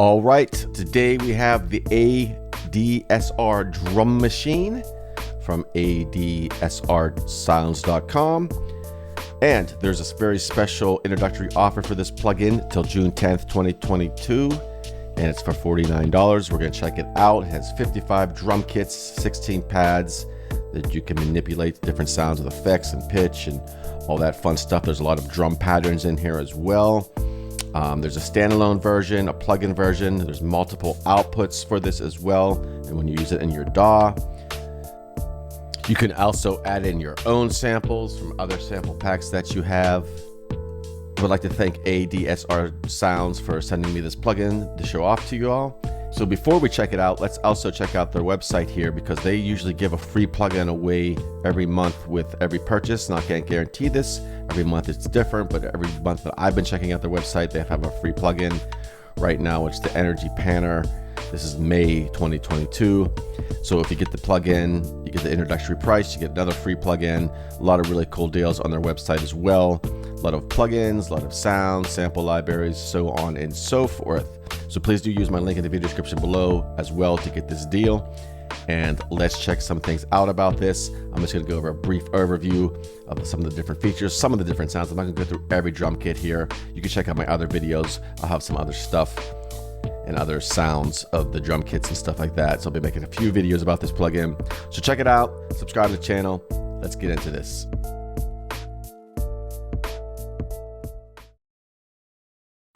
All right, today we have the ADSR Drum Machine from ADSRsounds.com. And there's a very special introductory offer for this plugin till June 10th, 2022. And it's for $49. We're going to check it out. It has 55 drum kits, 16 pads that you can manipulate different sounds with effects and pitch and all that fun stuff. There's a lot of drum patterns in here as well. There's a standalone version, a plugin version. There's multiple outputs for this as well. And when you use it in your DAW, you can also add in your own samples from other sample packs that you have. I would like to thank ADSR Sounds for sending me this plugin to show off to you all. So before we check it out, let's also check out their website here, because they usually give a free plugin away every month with every purchase. And I can't guarantee this. Every month it's different, but every month that I've been checking out their website, they have a free plugin. Right now it's the Energy Panner. This is May 2022. So if you get the plugin, you get the introductory price, you get another free plugin. A lot of really cool deals on their website as well. A lot of plugins, a lot of sounds, sample libraries, so on and so forth. So please do use my link in the video description below as well to get this deal. And let's check some things out about this. I'm just going to go over a brief overview of some of the different features, some of the different sounds. I'm not going to go through every drum kit here. You can check out my other videos. I'll have some other stuff and other sounds of the drum kits and stuff like that. So I'll be making a few videos about this plugin. So check it out, subscribe to the channel. Let's get into this.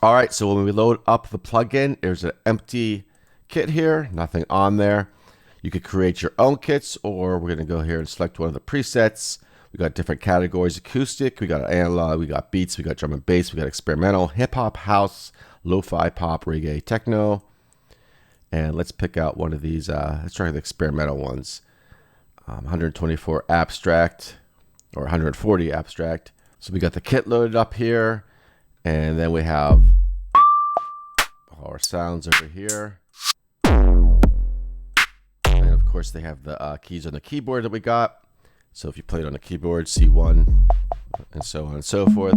All right, so when we load up the plugin, there's an empty kit here, nothing on there. You could create your own kits, or we're gonna go here and select one of the presets. We got different categories: acoustic, we got analog, we got beats, we got drum and bass, we got experimental, hip hop, house, lo-fi, pop, reggae, techno. And let's pick out one of these. Let's try the experimental ones. 124 abstract, or 140 abstract. So we got the kit loaded up here, and then we have our sounds over here. And of course they have the keys on the keyboard that we got. So if you play it on the keyboard, C1, and so on and so forth.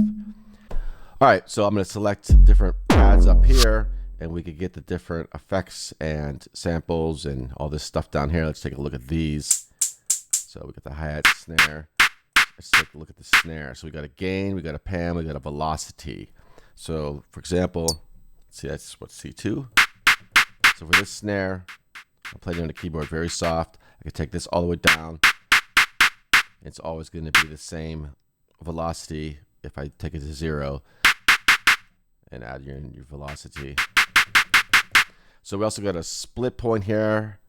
All right, so I'm going to select different pads up here, and we could get the different effects and samples and all this stuff down here. Let's take a look at these. So we got the hi-hat, snare. Let's take a look at the snare. So we got a gain, we got a pan, we got a velocity. So for example, see, that's what, C2. So for this snare, I'm playing on the keyboard very soft. I can take this all the way down. It's always going to be the same velocity if I take it to 0 and add your velocity. So we also got a split point here,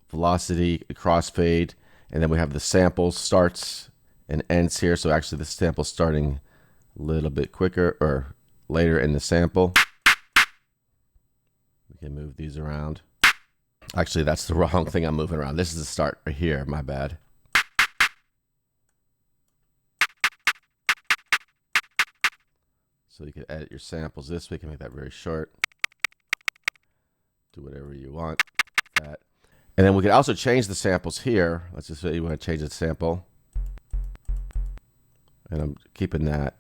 velocity, crossfade, and then we have the sample starts and ends here. So actually the sample starting a little bit quicker or later in the sample. We can move these around. Actually, that's the wrong thing I'm moving around. This is the start right here, my bad. So you can edit your samples this way. You can make that very short. Do whatever you want. That. And then we can also change the samples here. Let's just say you want to change the sample. And I'm keeping that.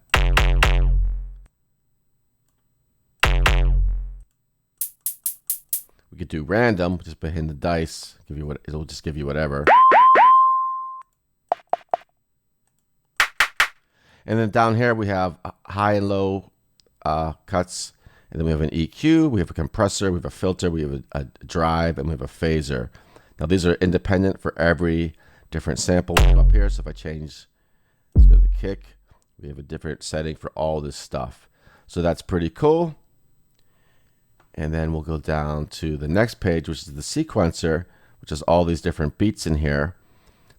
We could do random, just put in the dice, give you what it'll just give you whatever. And then down here we have high and low cuts, and then we have an EQ, we have a compressor, we have a filter, we have a drive, and we have a phaser. Now these are independent for every different sample we have up here. So if I change, let's go to the kick, we have a different setting for all this stuff. So that's pretty cool. And then we'll go down to the next page, which is the sequencer, which has all these different beats in here.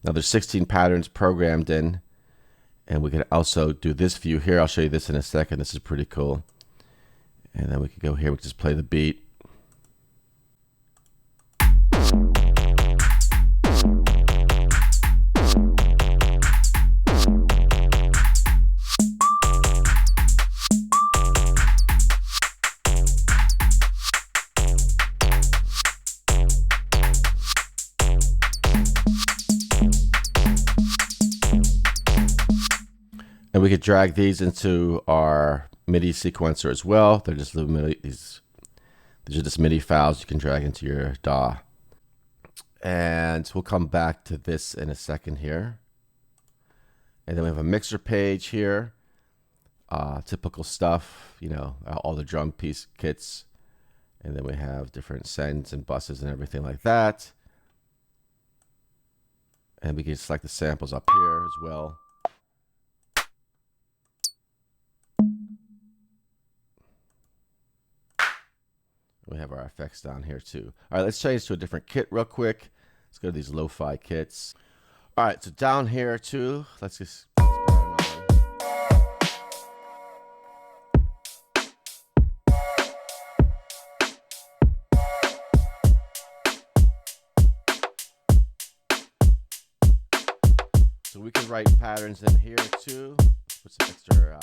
Now there's 16 patterns programmed in, and we can also do this view here. I'll show you this in a second. This is pretty cool. And then we can go here, we can just play the beat. And we could drag these into our MIDI sequencer as well. They're just little MIDI, these These are just MIDI files you can drag into your DAW. And we'll come back to this in a second here. And then we have a mixer page here. Typical stuff, you know, all the drum piece kits. And then we have different sends and buses and everything like that. And we can select the samples up here as well. We have our effects down here too. All right, let's change to a different kit real quick. Let's go to these lo-fi kits. All right, so down here too, let's just so we can write patterns in here too. Let's put some extra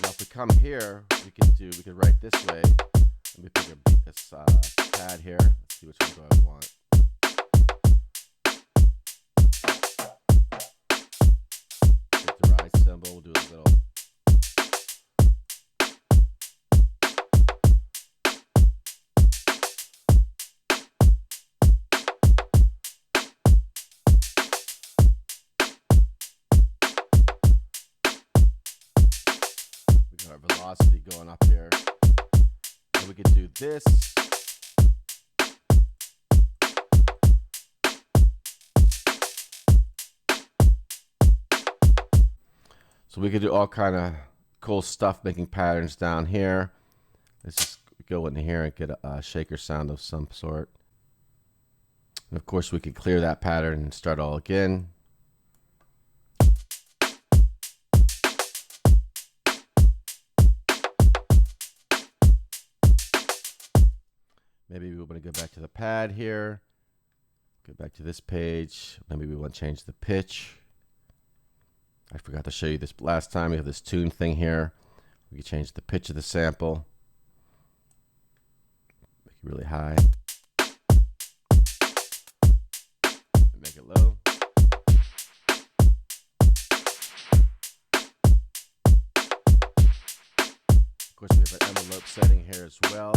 now if we come here, we can write this way. Let me pick this pad here. Let's see which one do I want. Hit the rise symbol, we'll do a little. Our velocity going up here, and we could do this. So we could do all kind of cool stuff, making patterns down here. Let's just go in here and get a shaker sound of some sort. And of course we could clear that pattern and start all again. Maybe we want to go back to the pad here, go back to this page. Maybe we want to change the pitch. I forgot to show you this last time. We have this tune thing here. We can change the pitch of the sample. Make it really high. Make it low. Of course, we have an envelope setting here as well.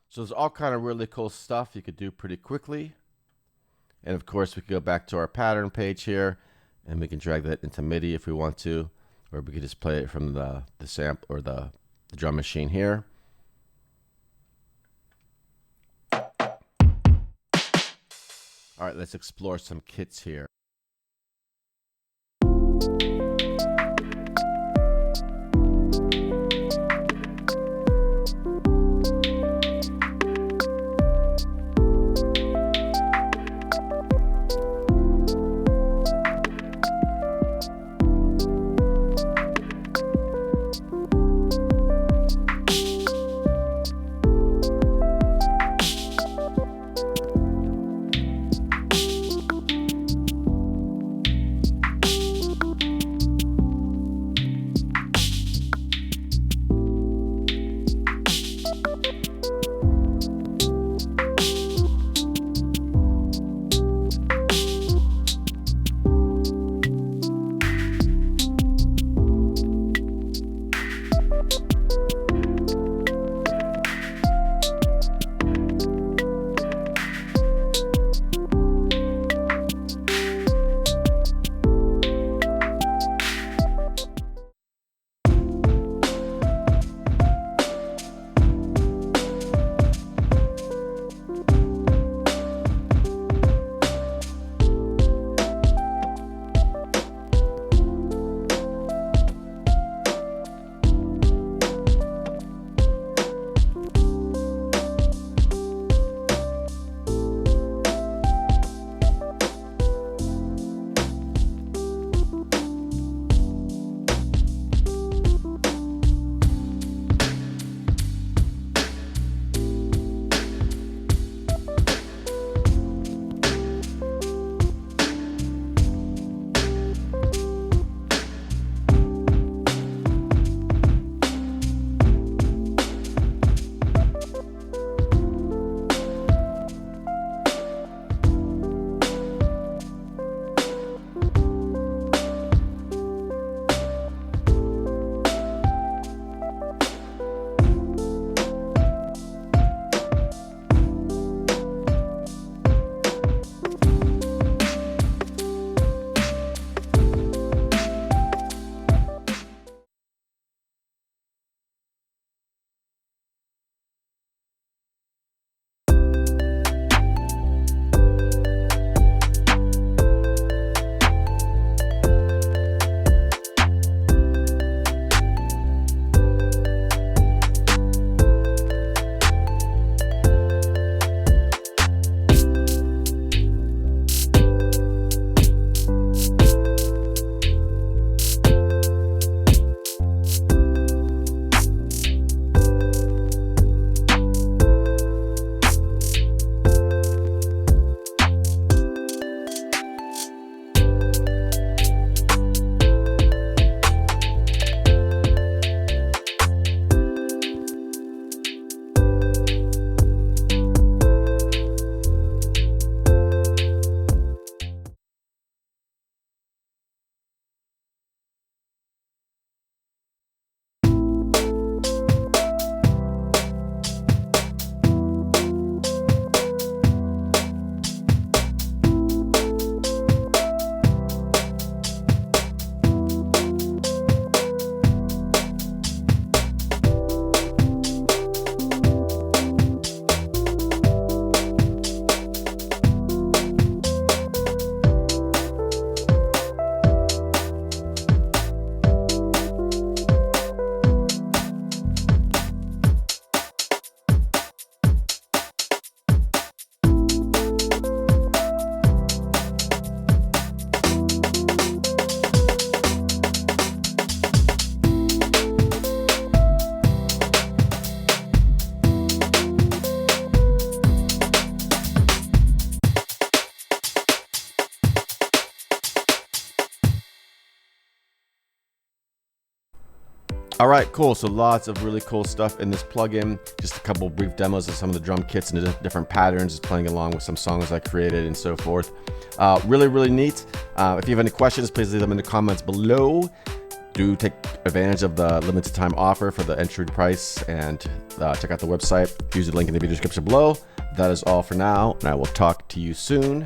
So there's all kind of really cool stuff you could do pretty quickly. And of course, we could go back to our pattern page here, and we can drag that into MIDI if we want to, or we could just play it from the sample or the drum machine here. All right, let's explore some kits here. All right, cool. So lots of really cool stuff in this plugin. Just a couple brief demos of some of the drum kits and the different patterns, just playing along with some songs I created and so forth. Really, really neat. If you have any questions, please leave them in the comments below. Do take advantage of the limited time offer for the entry price and check out the website. Use the link in the video description below. That is all for now, and I will talk to you soon.